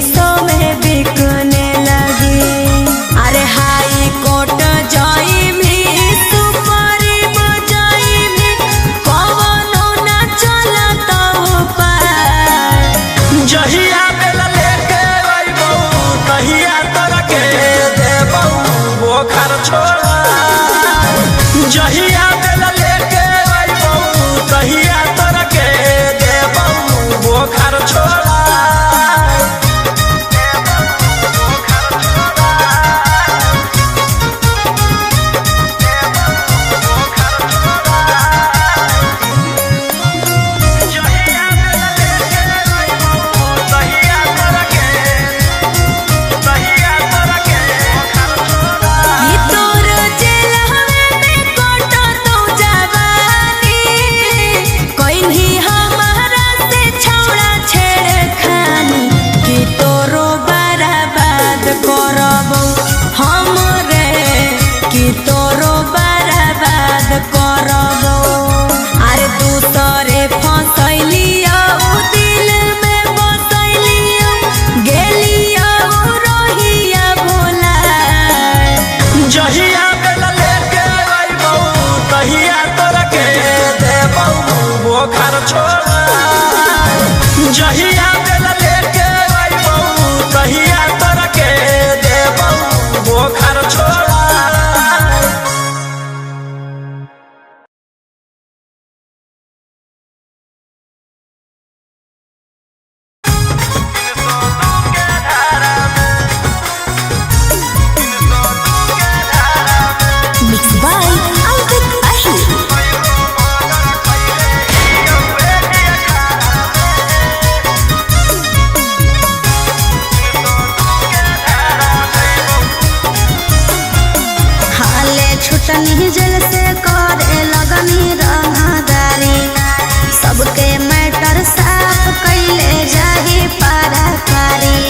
सौ में बिकने लगी। अरे हाई कोर्ट जाई भी सुपारी बजाई भी कवनो ना चलता पार। जहिया बेला लेके अइबौ तहिया तोरा के देबौ बोखर छोड़ा। जहिया बेला लेके अइबौ तहिया तोरा के देबौ बोखर छोड़ा। जहिया बेला लेके अइबौ तहिया तोरा के देबौ बोखर छोड़ा। जल से करे लगनी रंगदारी सबके मैटर साफ कैले जाही पाराकारी।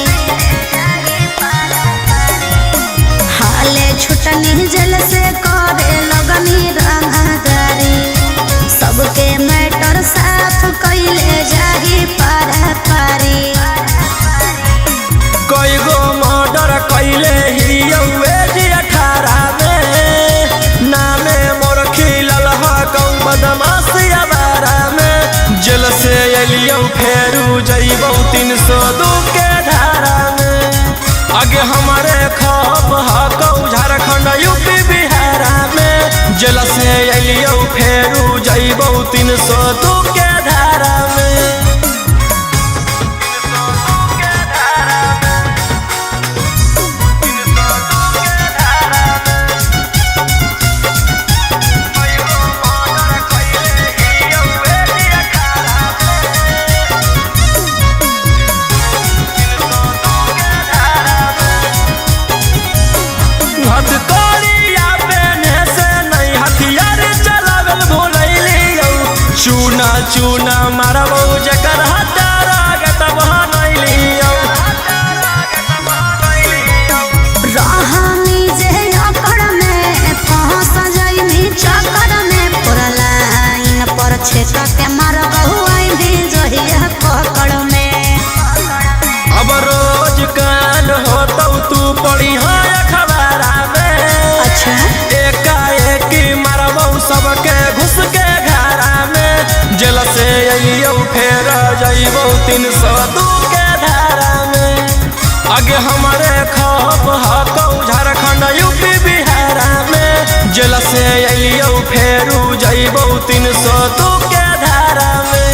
हाले छुटनी जल से करे लगनी रंगदारी सबके मैटर साफ कैले जाही पाराकारी। कई गो मर्डर कैले हियौ 18 में नामे मोर खिलल हकौ बदमाशिया बारा में। जेल से अलियौ फेरू जइबौ 302 के धारा में। आगे हमारे खप हकौ झारखंड यूपी बिहारा में। जेल से अलियौ फेरू जइबौ 302 के धारा में। चूना चूना मारबौ जकर हटारा गत बहनैलियौ। रहनी जे अकड़ में फंस जाइनी चक्कर में पूरा लाइन पर छेक के मारबौ आइनी जहिया पकड़ में। अब रोज कान होतौ तू पढ़ी अखबारा में। अच्छा एकाएक मारबौ सबके घुस के घरा में। जेल से अइयौ फेर जइबौ 302 के धारा में। आगे हमारे खप हकौ झारखंड यूपी बिहारा में। जेल से अइयौ फेरू जइबौ 302 के धारा में।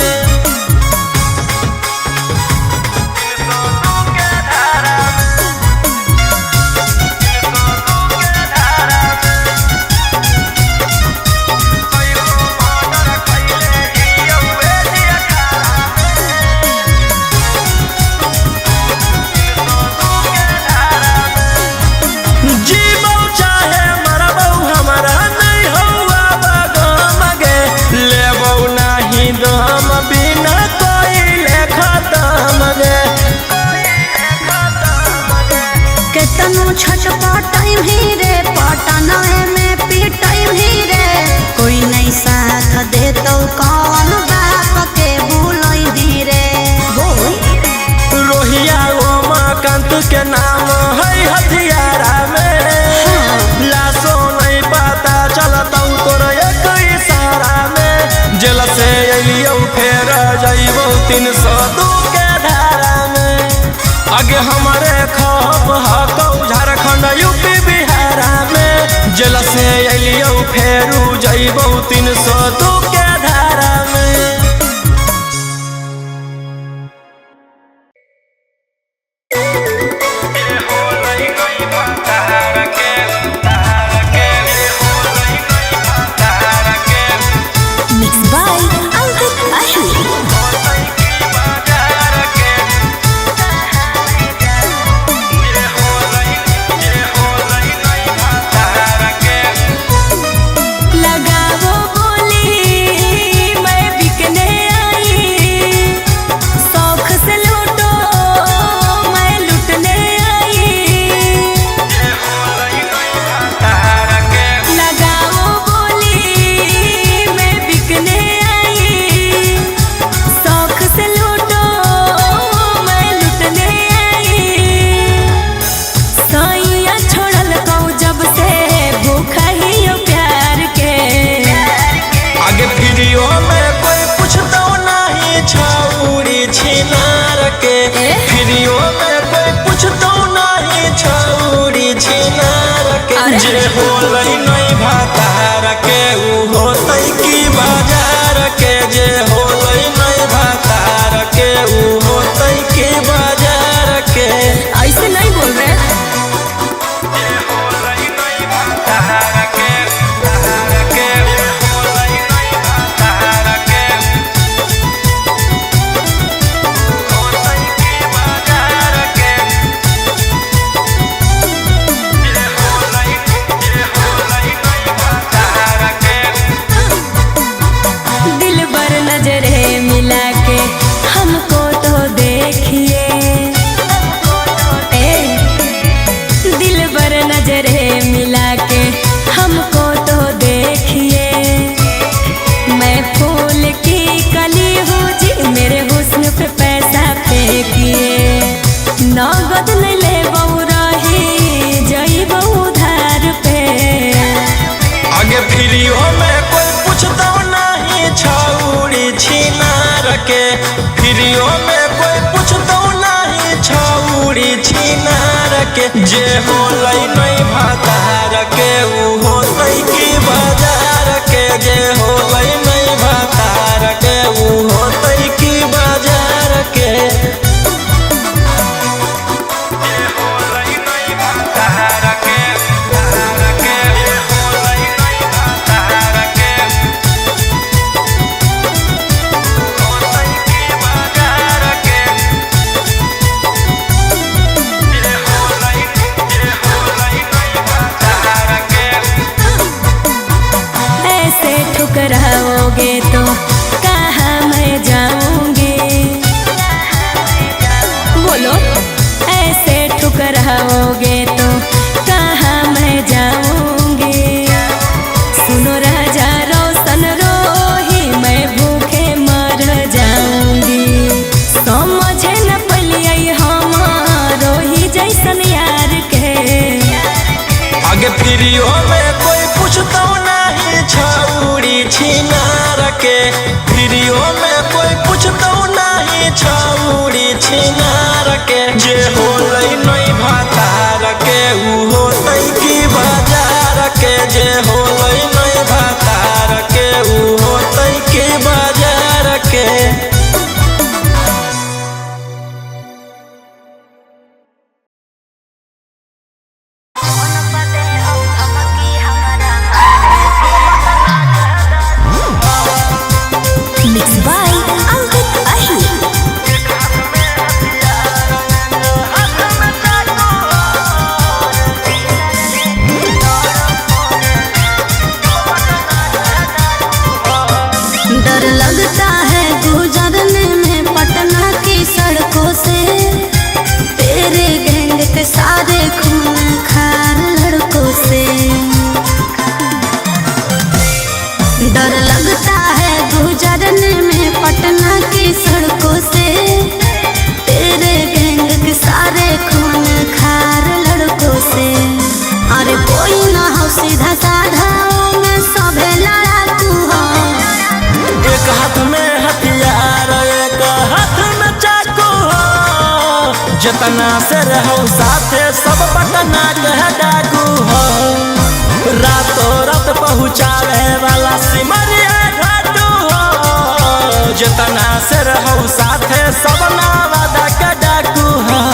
जीबौ चाहे मरबौ हमारा नहीं हौआ बगम गे। लेबौ नहीं दम बिना कोई खत्म गे। केतनो छटपटाई भी रे पटना में पिटाई भी रे कोई नहीं साथ देतौ कौन बाप के भूलई भी रे। रोहिया ओमा संत के नाम है हथियारा में। लाशो नहीं पता चलता तोर एक इशारा में। जेल से अलियो फेर जइबो 302 के धारा में। आगे हमारे खौफ हकौ झारखंड यूपी बिहारा में। जेल से अलियो फेरू जइबो 302 के धारा में। जे होलै नहीं भातार के उ होतै की बाजार के। जे होलै नहीं भातार के उ होतै की बाजार के। ऐसे नहीं बोल रहे। जे होलै नहीं भातार के, के होलै नहीं भातार के होतै की बाजार के। दिल बर नजरे मिला के हमको तो देखिए, दिल बर नजरे मिला के हमको तो देखिए। मैं फूल की कली हूँ जी, मेरे हुस्न पे पैसा फेंकिए। नगद नहीं ले बहु रही जई बहु धार पे। आगे फ्रीओ में कोई पूछता नहीं छौड़ी छिनार के। फ्रीओ में कोई पूछता नहीं छौड़ी छिनार के। जे होलै नहीं भातार के उ होतै की बाजार के। जे होलै नहीं भातार के उ होतै की बाजार के। जे होलै नहीं भातार के, के होलै नहीं भातार के होतै की बाजार के। जे होलै नहीं भातार के। ऐसे ठुकराओगे तो कहाँ मैं जाऊंगी, बोलो। ऐसे ठुकराओगे तो कहाँ मैं जाऊंगी। सुनो राजा रोशन रोही, मैं भूखे मर जाऊंगी। समझे न पलिए हमारो ही जैसन यार के। आगे फ्रीओ में कोई पूछता नहीं छौड़ी छिनार के। फ्रीओ में कोई पूछता नहीं छौड़ी छिनार के। जे होलै नहीं भातार के उ होतै की बाजार के। जे होलै नहीं भातार के उ होतै की बाजार के। Mixed by Angkut Ahi. जतना से रहू साथे सब पटना के डाकू हो रातों रात पहुँचावे वाला सिमरिया घाटू हो जतना से रहू साथे सब नवादा के डाकू हो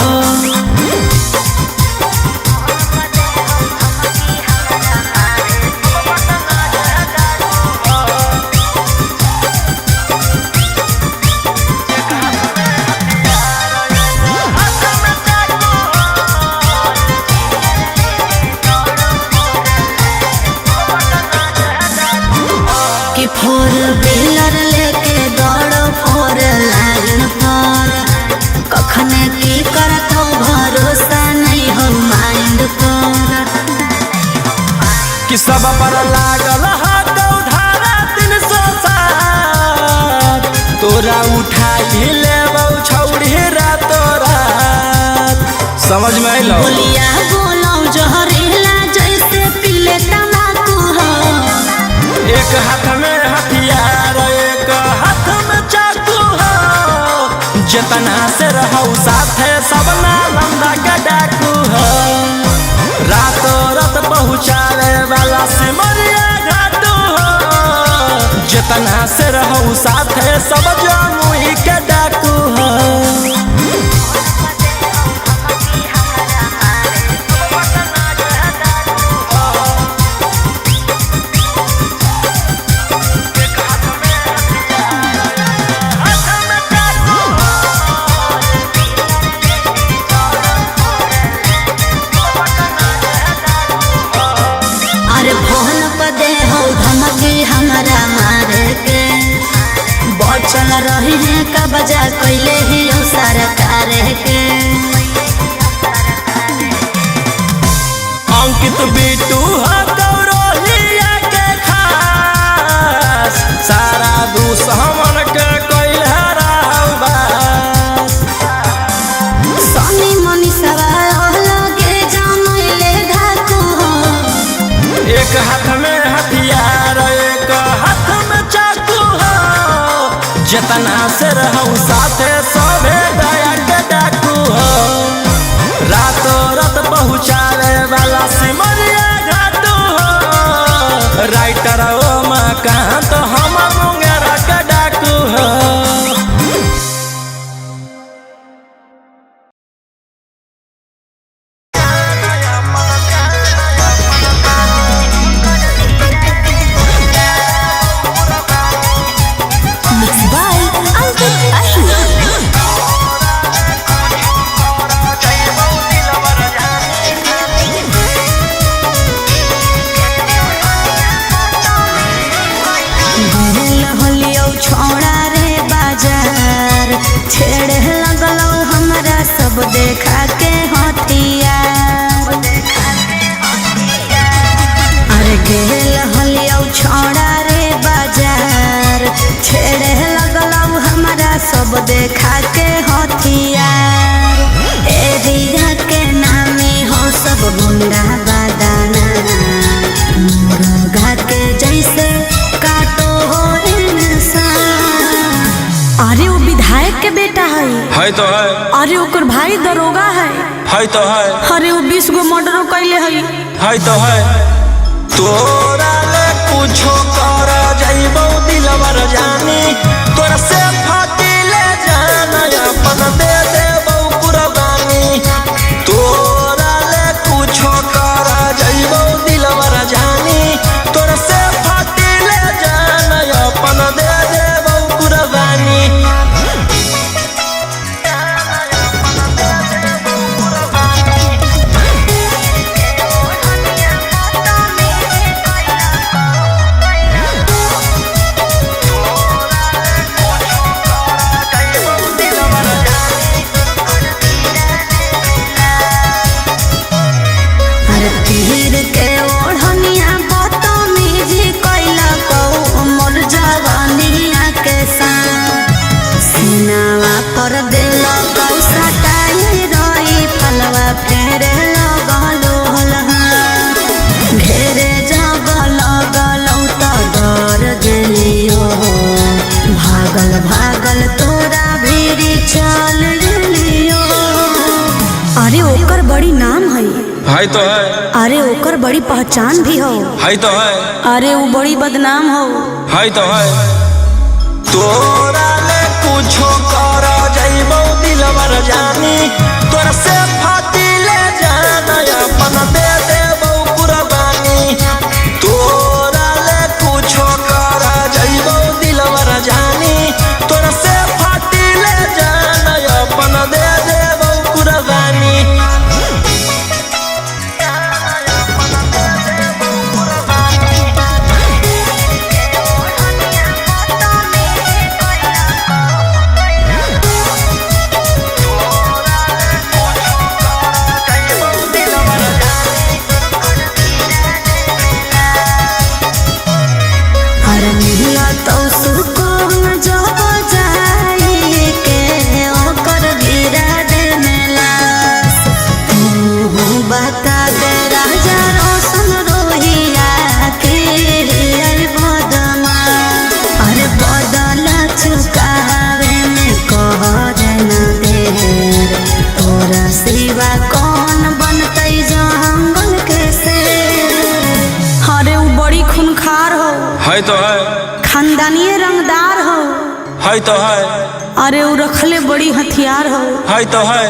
फोर व्हीलर लेके दौड़ो फोर लाइन पर कखने की करत हो भरोसा नहीं हो माइंड पर कि सब पर लागल हाथ उधारा 360 तोरा उठाई लेबौ छौड़ी रातों रात समझ में आइलो बोलिया बोलो जहरीला जैसे पीले तम्बाकू हो एक हाथ में हथियार एक हाथ में चाकू हो जतना से रहू साथे सब नालंदा के डाकू हो रातों रात पहुँचावे वाला सिमरिया घाटू हो जतना से रहू साथे सब जमुई के डाकू हो हमारा मारे के बचल रही है का बजा कैले ही सरकार के अंकित बिटू गौरवलिया के खास सारा दुश्मन के कैल सनी मनीषवा लगे जमैले धाकू एक हाथ में हथियार एक हाथ में चाकू हो जतना से रहू साथे सभे गया के डाकू हो रातों रात पहुँचावे वाला सिमरिया घाटू हो राइटर ओ मकान तो हम मुंगेरा के डाकू हो सब देखा के हथियार अरे गेल हलियौ छोड़ा रे बाजार छेड़े लगलौ हमारा सब देखा के हथियार एरिया के नामे हो सब गुंडा बादाना मुर्गा के जैसे काटो हो इंसान अरे वो विधायक के बेटा है तो है अरे ओकर भाई दरोगा है तो है अरे वो 20 गो मर्डर कैले है तो है तोरा ले कुछो कर जाइबौ दिलवर जानी तोरा से फाटी ले जाना अपन दे देबौ कुर्बानी तोरा ले कुछो कर जाइबौ दिलवर जानी तोरा से फाटी ले जाना अपन दे देबौ कुर्बानी तीर के ओढ़निया बदतमीजी कैला कौ मोर जवानिया के साथ सीनावा पर दिल कौ सटाई रही फलवा फेरे लगलो घेरे जब लगलौ त डर गेलियो भागल भागल तोरा भीड़ चल गेलियो ओकर बड़ी नाम है तो है। अरे ओकर बड़ी पहचान भी हो है तो है। अरे वो बड़ी बदनाम हो है तो है। तोरा ले कुछो कर जइबो दिलवर जानी तोरा से फाटी ले जाना अपन दे देबो कुर्बानी। तोरा ले कुछो कर जइबो दिलवर जानी तोरा से फाटी ले जाना अपन दे देबो कुर्बानी। है तो है। खानदानी रंगदार हो है तो है। अरे वो रखले बड़ी हथियार हो है तो है।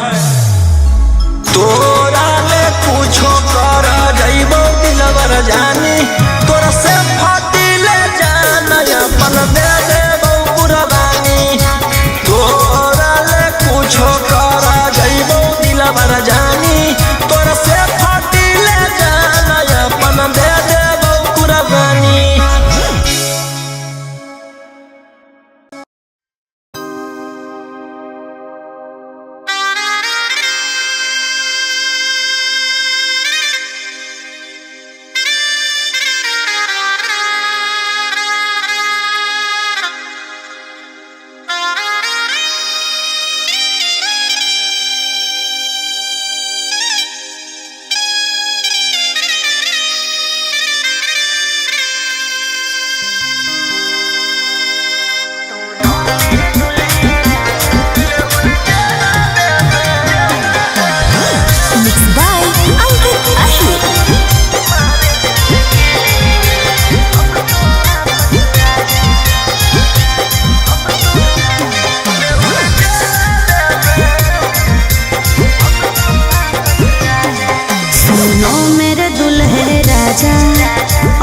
तोरा ले कुछो कर जइबो दिलवर जानी तोरा से फाटी ले जाना अपन दे देबो कुर्बानी। तोरा ले कुछो कर जइबो दिलवर जानी तोरा से फाटी ले जाना अपन दे देबो कुर्बानी।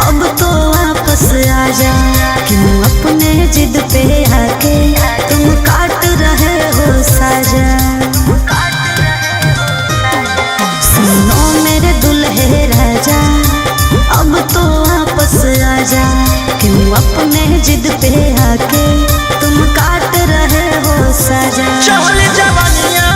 अब तो वापस आजा क्यों अपने जिद पे आके तुम काट रहे हो साजा। सुनो मेरे दुल्हे राजा अब तो वापस आजा क्यों अपने जिद पे आके तुम काट रहे हो साजा। चहल जवानिया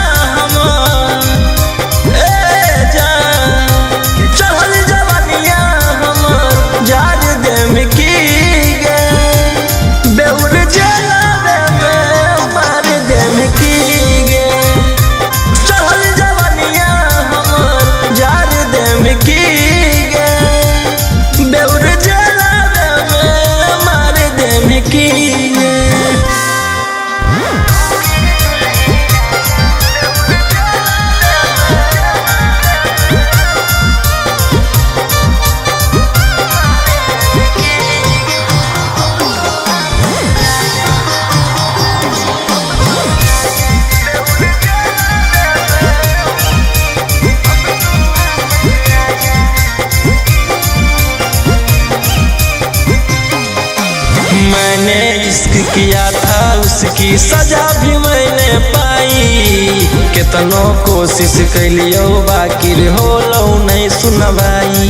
किया था उसकी सजा भी मैंने पाई कितनो कोशिश कैलियो बाकी हो लो नहीं सुनवाई।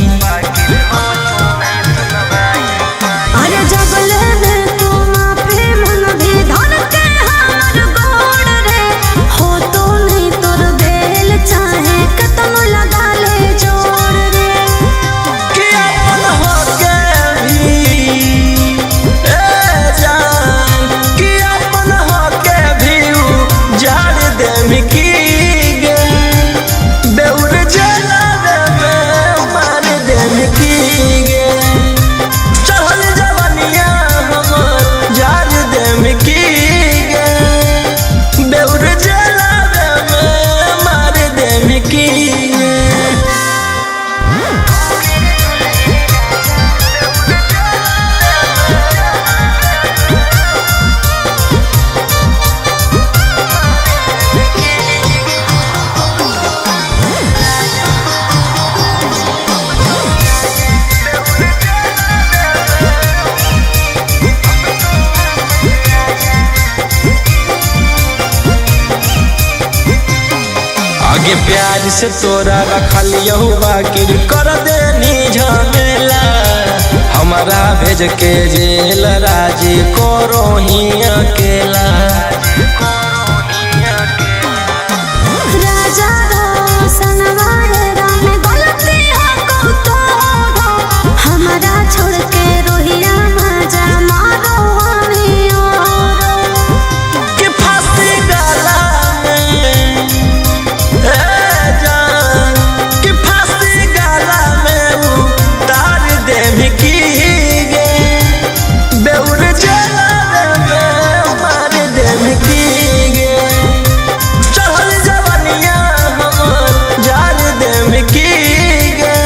अरे जबले में तू माफी मन भी धर के हमर गोड़ रे हो तो नहीं तोर बेल चाहे कितनो लगा ले जोड़ रे कि अपन हो के भी की आगे प्यार से तोरा रखलियो बाकी कर देनी झमेला हमारा भेज के जेल राजी करो ही अकेला राजा रोशन वायरा में गलती हो तो हमारा छोड़ के रोहिया मजा मारो हमें और कि फांसी गला में जान कि फांसी गला में उतार दे की गे बेउर जला में मार दे की गे चढ़ल जवानिया हमर जार दे की गे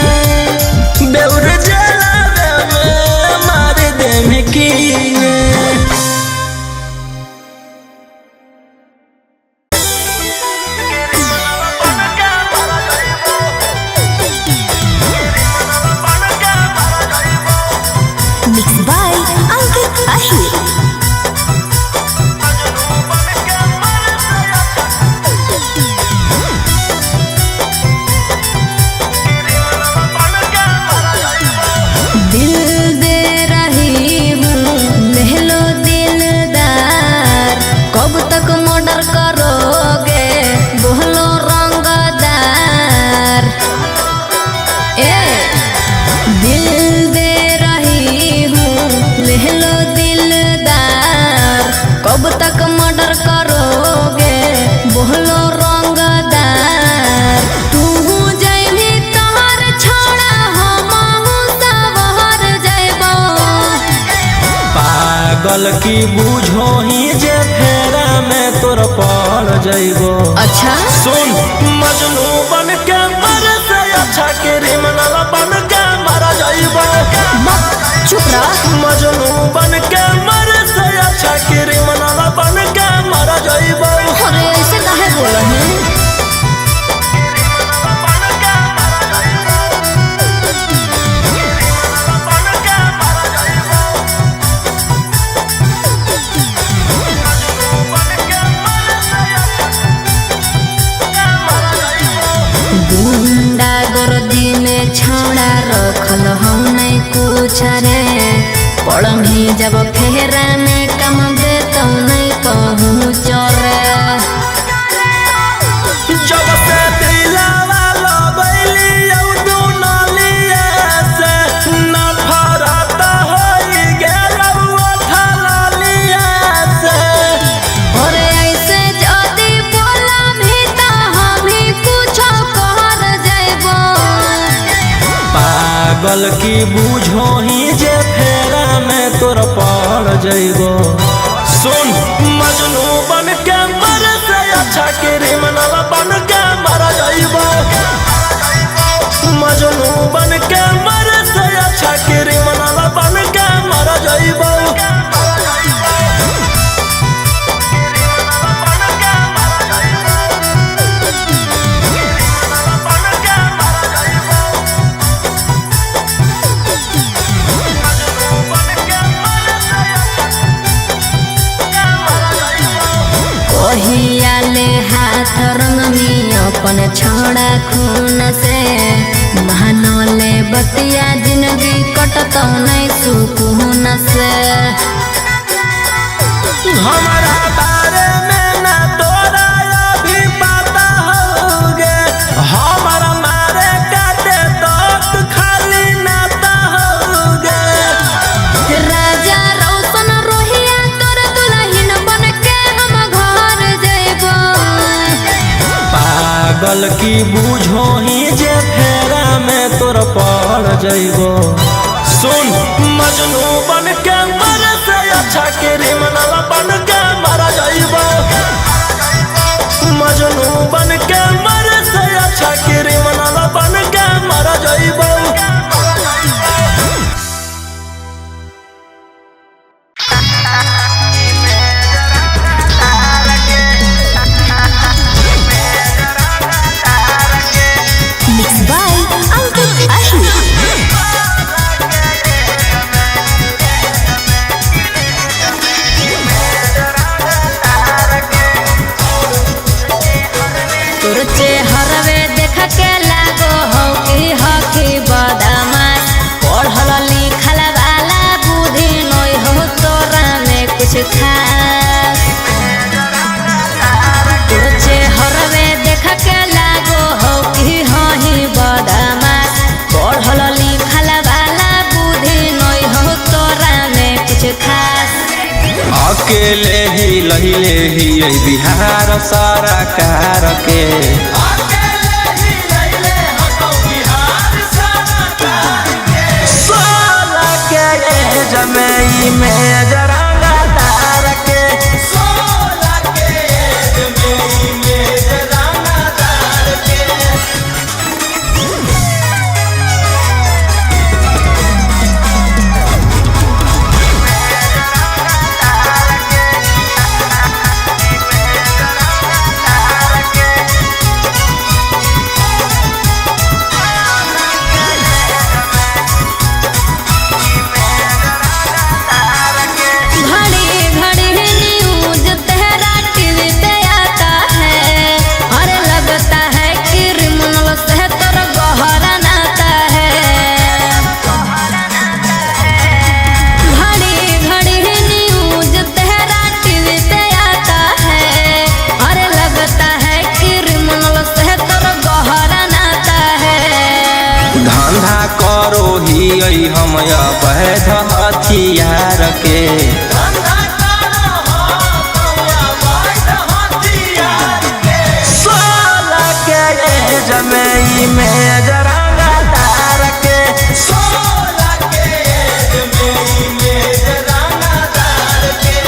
बेउर जला में मार दे की गे Mixed by Ankit Ahir. दिल दे रही हूँ लहलो दिलदार कब तक मर्डर करोगे बोलो रंगदार ए दिल दे रही हूँ लहलो दिलदार कब तक मर्डर करोगे बोलो रंगदार तू जैबी तोहर छोड़ा हम सवहर जैबो पागल की बूझो ही जे फेरा में तोर पड़ जइबो अच्छा सुन मजनू बन के मर से अच्छा क्रिमिनल बन के मर जइबो चुप रह मजनू बन के मर से अच्छा क्रिमिनल बन के मर जइबो अरे ऐसे काहे बोला है गुंडा गर्दी में छौड़ा रखल हम नहीं कुछ रे पढ़ी जब फेरा में कम दे तो नहीं कहूँ चोरे जब से दिलावा लगैली औ दुनलिए से नफरत होई गेल उठलिए से अरे ऐसे जदी बोला भी तो हम ही कुछ कर जैबो पागल की बूझो ही जे फेरा में तोर पड़ जइबो सुन मजनू बन के मर से अच्छा क्रिमिनल बन के मर जइबो मजनू बन के मर से अच्छा क्रिमिनल बन के मर जइबो ओहियाले हाथ रंग में अपन छोड़ा खून से महानले बतिया जिंदगी कटतो नहीं सुकून से हमारा बारे में ना तोरा अभी पता होगे हमारा मारे काटे तो खाली नाता होगे राजा रोशन रोहिया तोर दुल्हन बन के हम घर जइबो पागल की बूझो ही जे फेरा में तोर पड़ जइबो सुन मजनू बन के मर से अच्छा क्रिमिनल बन के मर जइबो मजनू बन के मर से अच्छा क्रिमिनल हिलहिले ही बिहार सरकार के जमई में जरांगा तार के 16 के जमई में जरांगा तार के हम अवैध हथियार के जमई में जरांगा तार के 16 के जमई में जरांगा तार के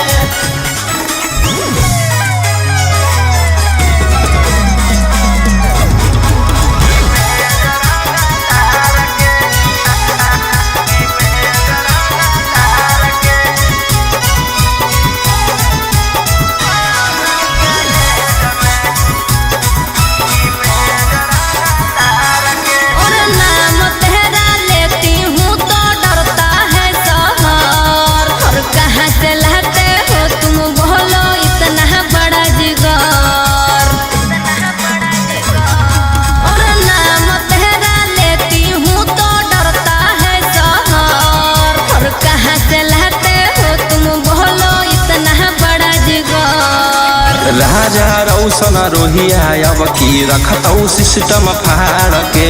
राजा रौशन रोहिया अब की रखतौ सिस्टम फाड़ के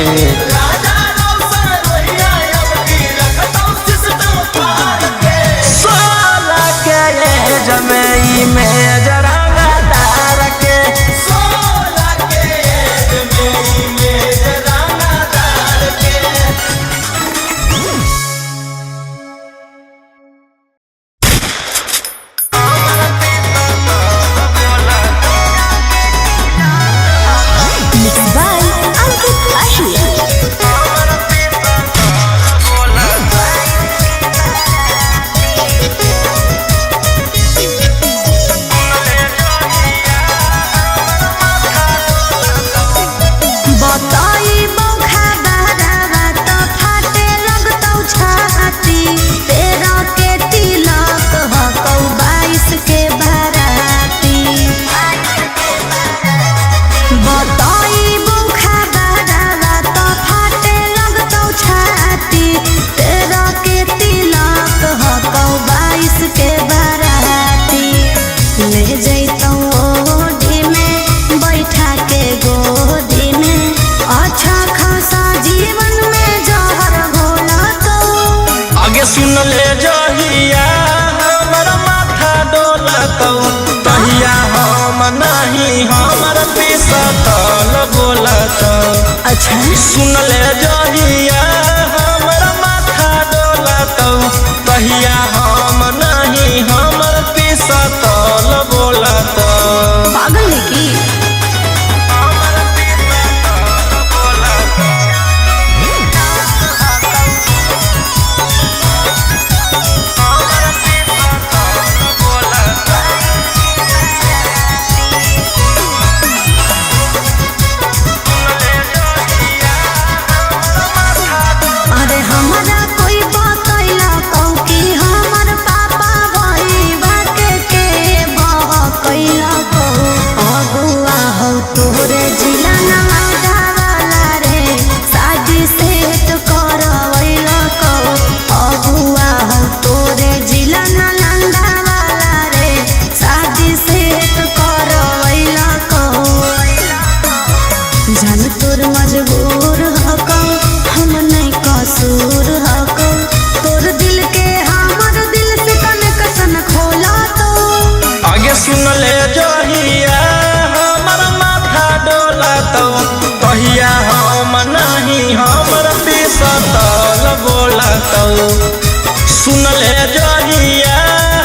राजा रौशन रोहिया अब की रखतौ सिस्टम फाड़ के 16 के जमई में जरांगा तार के 16 के जमई में जरांगा तार के सुन ले जहिया हमर माथा डोलतौ तहिया हम नहीं हमर पिसतल बोलतौ। अच्छा सुन ले जहिया हमर माथा डोलतौ तहिया हम नहीं हमर पिसतल बोलतौ। पागल है की सुन ले जहिया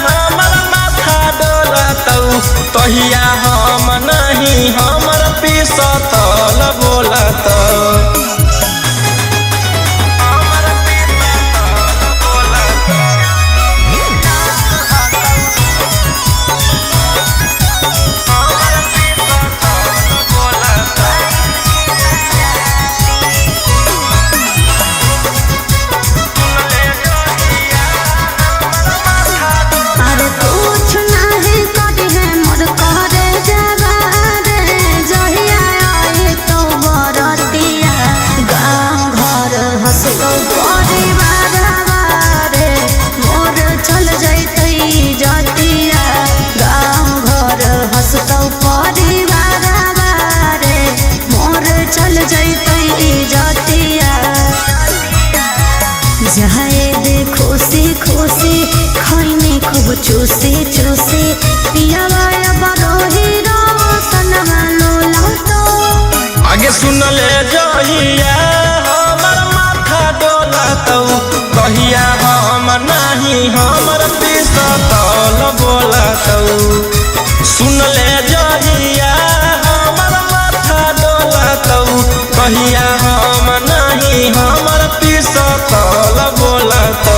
हमर माथा डोलतौ तहिया हम नहीं हमर पिसतल बोलतौ। चूसी चूसी पियावाया बरोही रोशनमा लोलतो। आगे सुन ले जहिया हमर माथा डोलतौ कहिया हम नहीं हमर पिसतल बोलतौ। सुन ले जहिया हमर माथा डोलतौ कहिया हम नहीं हमर पिसतल बोलतौ।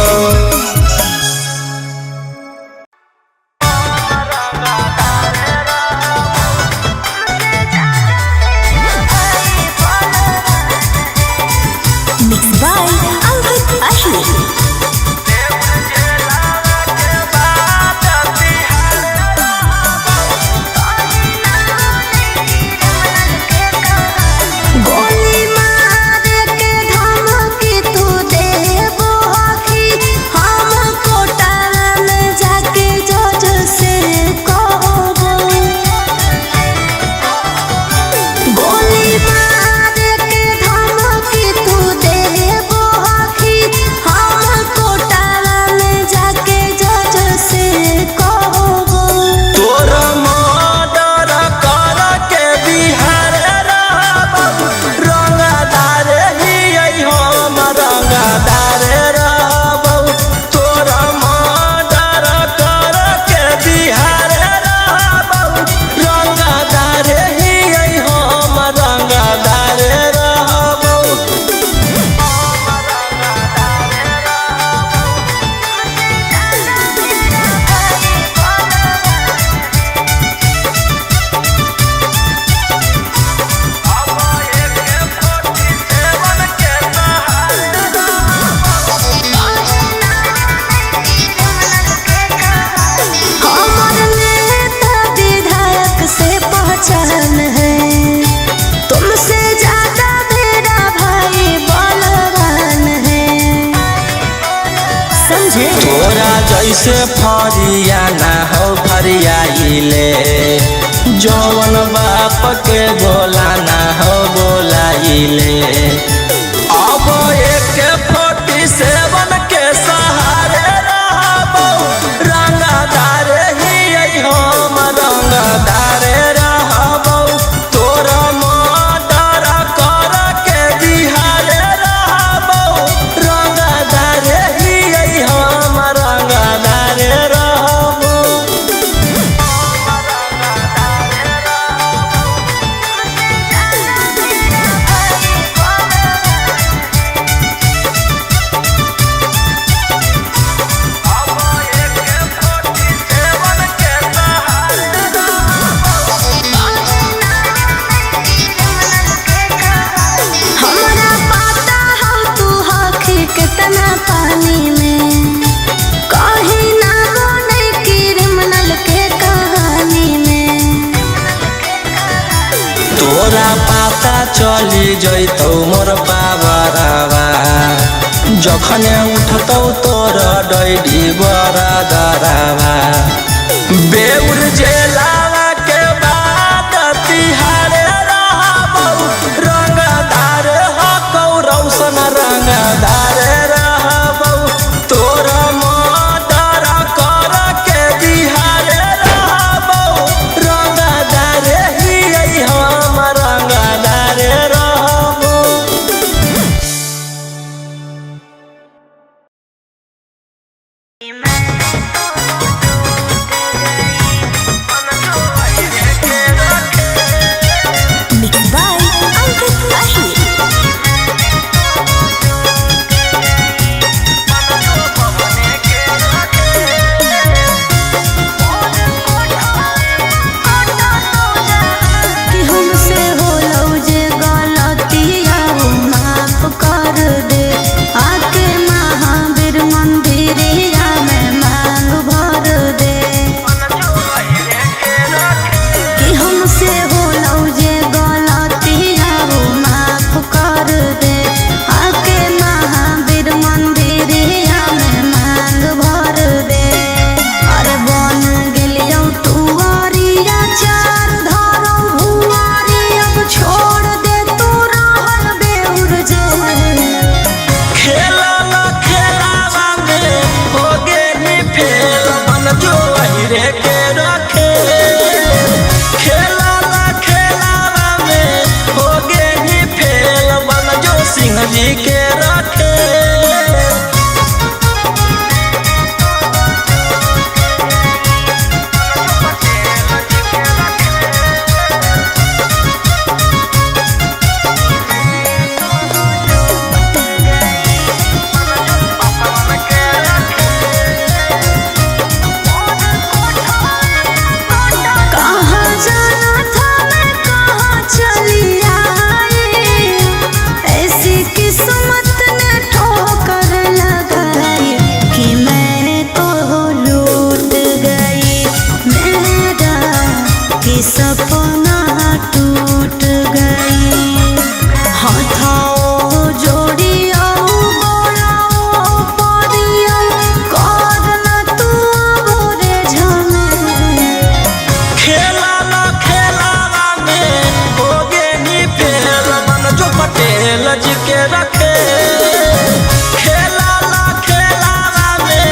जैसे फरिया ना हो फरियाइले जौवन बाप के बोला ना हो बोलाइले। अब एक 47 के सहारे रहबो रंगदार ही हम रंगदार रहबो तोरा मर्डर कर के बिहारे रहबो रंगदार ही हम रंगदार रहबो। पानी में कहीं ना बोले क्रिमिनल के कहानी में तोरा पता चली जैतौ मोर बाबरवा जखने उठतौ तोर डैडी बरदरवा बेउर जेलावा के बाद तिहारे रहबौ रंगदार हकौ रौशन रंगदार रहबौ तोरा मर्डर कर के बिहारे रहबौ रंगदार ही हम रंगदार रहबौ। जी के रखे। कहाँ जाना था मैं कहाँ चली आई, ऐसी किस्मत ने ठोकर लगाई कि मैं तो लूट गई, मेरा कि सपना टूट गई। हाथों जोड़िया बोलाओ परिया, करना तू बोरे झमेला। खेलाला खेलावा में हो गे नी फेल, मन जो पटेल जी के रखे। खेलाला खेलावा में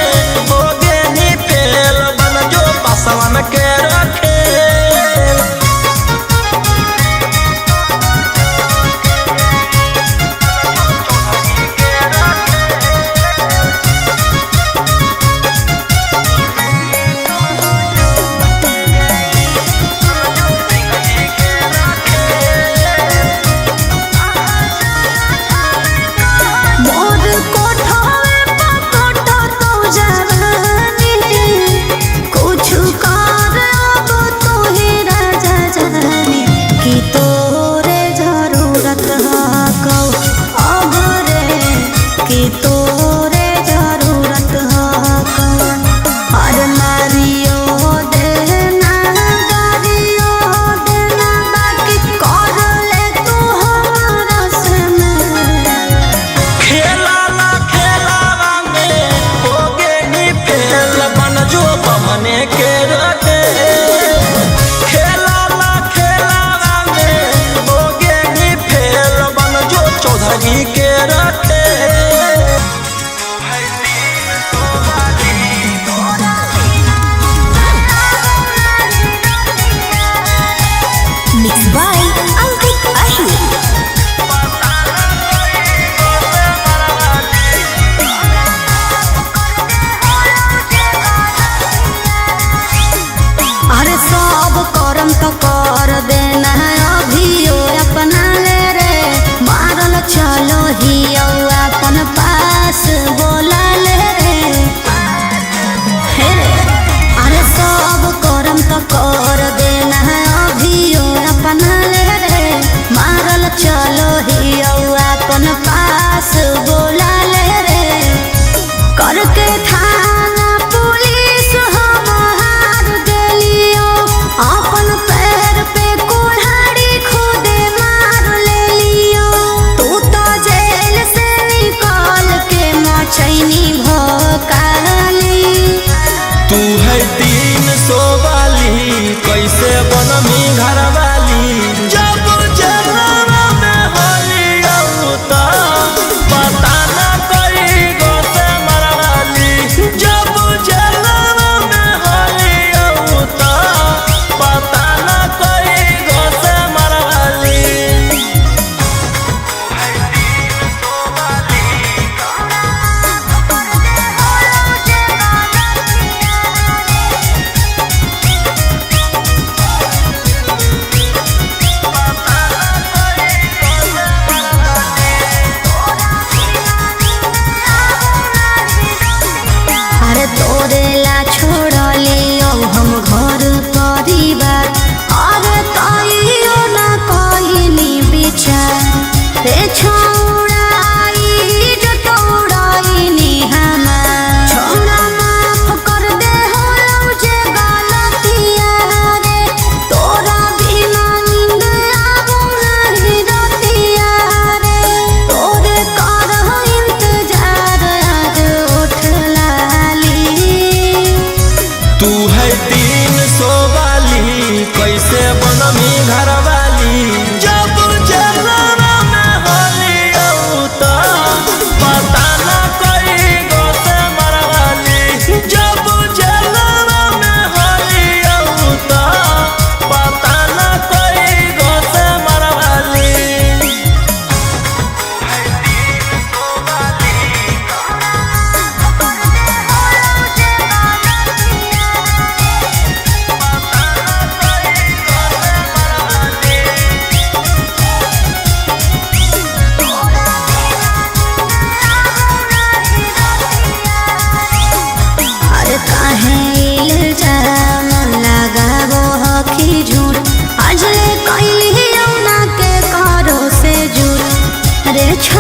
हो गे नी फेल, मन जो पासवन के रखे। मोर कोठावे पकोटा तो जवानी, कुछ कर अब तो ही राजा जानी कि तोरे जरूरत है कौ अगरे, कि तोरे जरूरत है कौ। और मारियो देना गारियो देना, बाकी कर ले तू हमारा से मेल। खेलाला खेलावा में हो गे नी फेल, मन जो बमने के रखे। खेलाला खेलावा में हो गे नी फेल, मन जो चौधरी के रखे। Mixed by Ankit Ahir. अरे सब करम तो कर देना अभियो अपना ले रे, मारल चलो ही अपन पास बोला ले रे। हे रे, अरे सब करम तो कर देना अभियो अपना ले रे, मारल चलो ही अपन पास बोला ले रे। करके थाना पुलिस हम हार देलियो, अपन पैर पे कुल्हाड़ी खुदे मार ले लियो। तू तो जेल से निकाल के मचैनी भोकाली। तू है 300 वाली, कैसे बनमी घरवाली। जब जलवा में होली औता, पता न कई गो से मरवाली। जब जलवा में होली औता, पता न कई गो से मरवाली। अरे तोरे ला छोड़ लियो हम घर परिवार, अरे कहियो ना कहनी विचार रे छोड़ाई जो तोड़ाई हमार। छोड़ा माफ कर दे हो जे गलतिया रे, तोरा बिना नींद आबो नहीं रतिया रे। तोरे कर इंतजार आज उठ लाली। तू है 300 वाली, कैसे बनमी घरवाली। जब जलवा में होली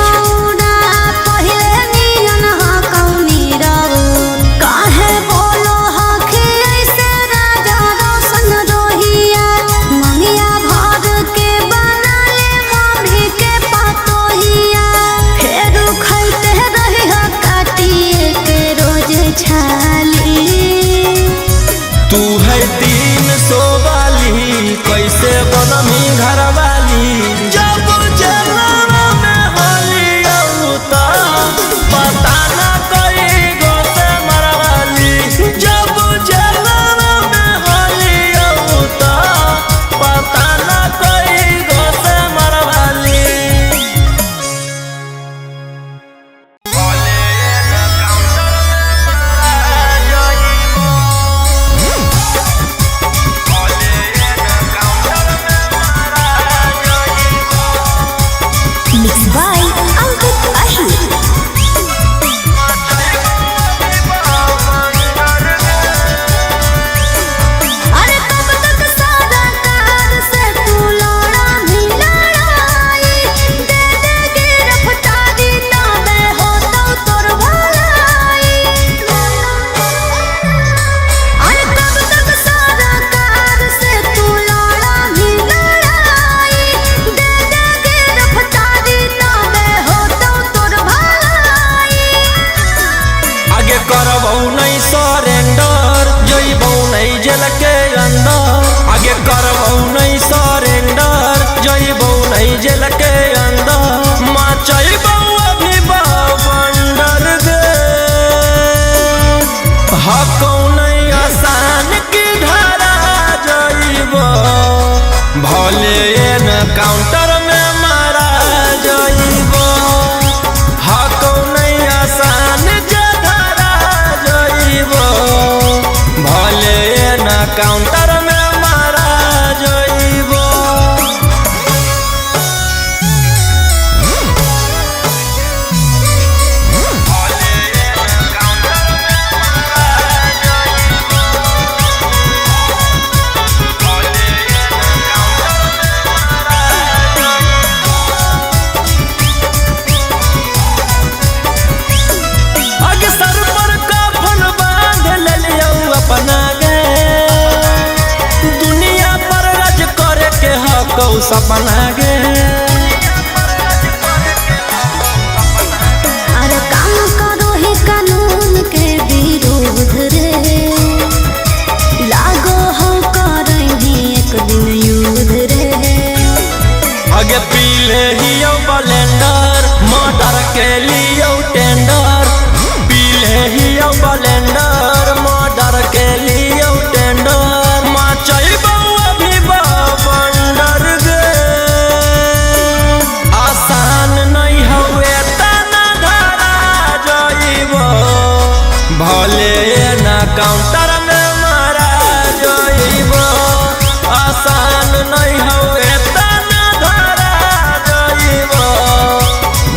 छौड़ा पहिले नियन हा कौनी राऊ काहे बोलो हखे ऐसे राजा रोशन रोहिया मंगिया भर के बना ले मम्मी के पतोहिया फेर खैते रही हा काटिए के रोज छाली तू है 300 वाली कैसे बनमी घर वाली जब जलवा में होली औता पता ना कई गो से मरवाली जब जलवा में होली औता पता ना कई गो से Marwari Mixed by Ankit Ahir. अरे तब तक सादा कार से तू लौड़ा भी लड़ाई दे देगी रफ्तारी ना मैं होता तोर भलाई अरे तब तक सादा कार से तू लौड़ा भी लड़ाई दे देगी रफ्तारी ना मैं होता तोर भलाई आगे करबौ नहीं सरेंडर जइबौ नहीं जेल के अंदर आगे करबौ नहीं सरेंडर जइबौ नहीं जेल के अंदर मचइबौ अभी बंडर गे हकौ नहीं आसान की धारा जइबौ भले न काउंटर में मारा जइबौ हकौ नहीं आसान जधरा जइबो भले न काउंटर में मारा जइबो आगे सर पर कफन बांध लेलियौ अपना गे दुनिया पर राज करे के हकौ सपना गे अरे काम करो ही कानून के विरोध रे लागो हो करेंगे एक दिन युद्ध रे आगे पीले हियो ब्लेंडर मर्डर के लियो टेंडर पीले हियो ब्लेंडर मर्डर के लियो टेंडर मचइबौ अभी बंडर गे आसान नहीं हवे तना धरा जइबो भले ना काउंटर में मारा जइबो आसान नहीं हवे तना धरा जइबो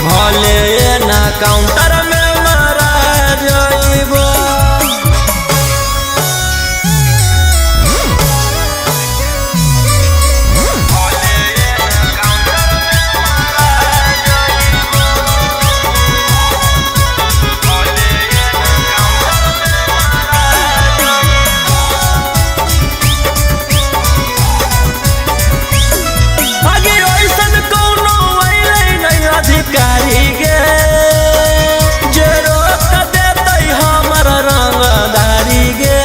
भले ना काउंटर में मारा जइबो आगे ऐसन कोनो अइलै नहीं अधिकारी गे जे रोक देतै हमर रंगदारी गे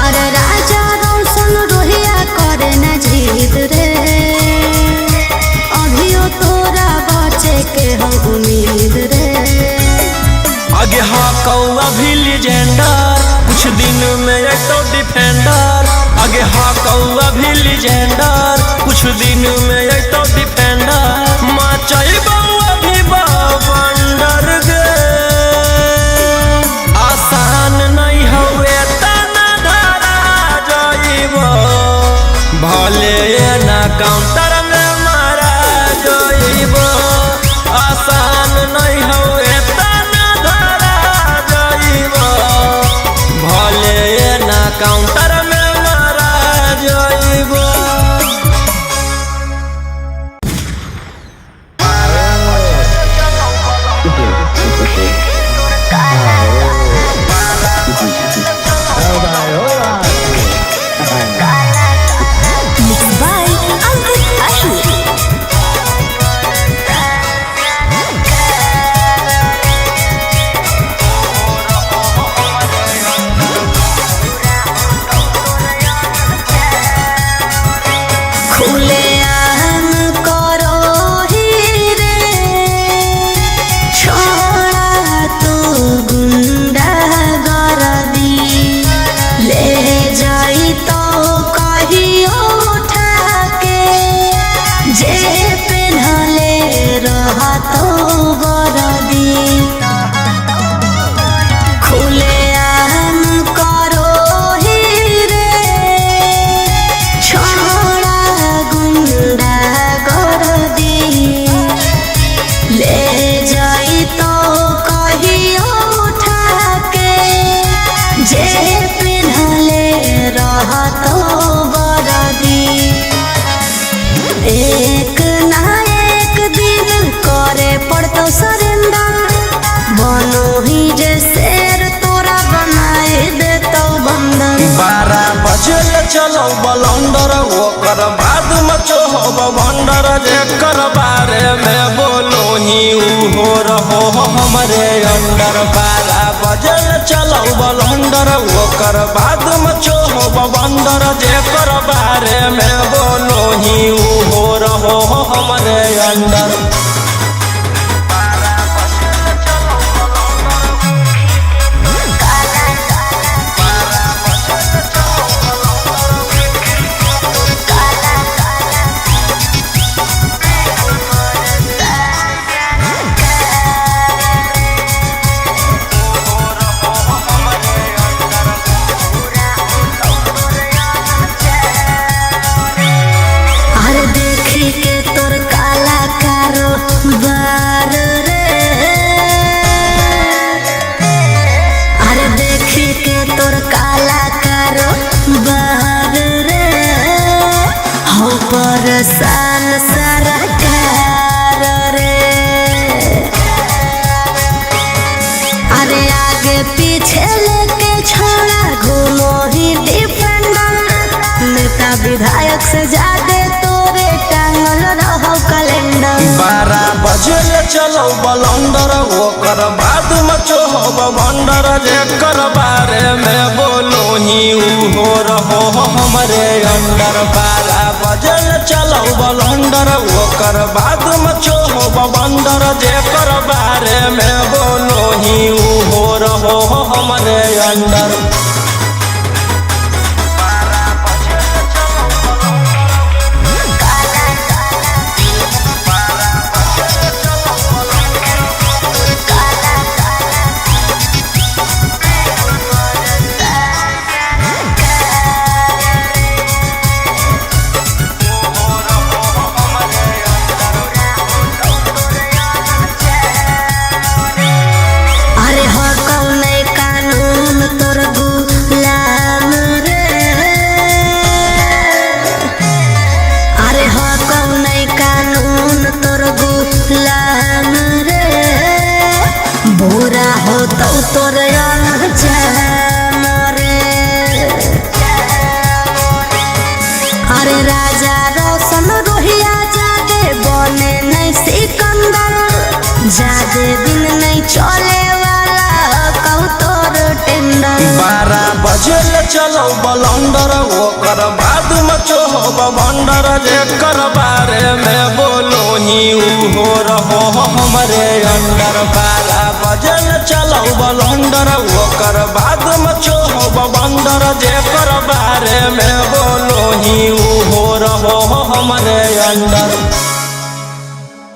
अरे राजा रोशन रोहिया करे न जीत रे अभियो तोरा बचे के हम उम्मीद रे आगे हकौ अभी लीजेंडर कुछ दिन में एक डिफेंडर आगे हकौ अभी लीजेंडर कुछ दिन में एक डिफेंडर मचइबौ अभी बंडर गे आसान नहीं हवे तना धरा जइबो भले ना काउंटर में मारा जइबो आसान नहीं हवे तना धरा जइबो भले ना काउंटर में मारा जइबो चलो बलंडर ओकर बाद मचो हो भंडर जेकर बारे में बोलो ही हो रहो हमरे अंडर 12 बजे चलो बलंडर ओकर बाद मचो हो भंडर जेकर बारे में बोलो ही हो रहो हमरे अंडर। सान सरकार रे अरे आगे पीछे लेके छोड़ा घूमो ही डिफेंडर नेता विधायक से ज्यादा तोरे टांगल रहो कैलेंडर। 12 बजे चलो बलंडर ओकर बाद मचो हो भंडर जेकर बारे में बोलो ही हो रहो हमरे अंडर। 12 बजे चलो बलंडर ओकर बाद मचो हो भंडर जेकर बारे में बोलो ही हो रहो हमरे अंडर। बुरा हो तो तोर अरे राजा रोशन रोहिया जादे बने नहीं सिकंदर जादे दिन नहीं चले वाला कहू तोर टेंडर। 12 बजे चलो बलंडर ओकर बाद मचो हो भंडर जेकर बारे में बोलो ही हो रहो हमरे अंडर। 12 बजे चलो बलंडर ओकर बाद मचो हो भंडर जेकर बारे में बोलो ही हो रहो हमरे अंडर।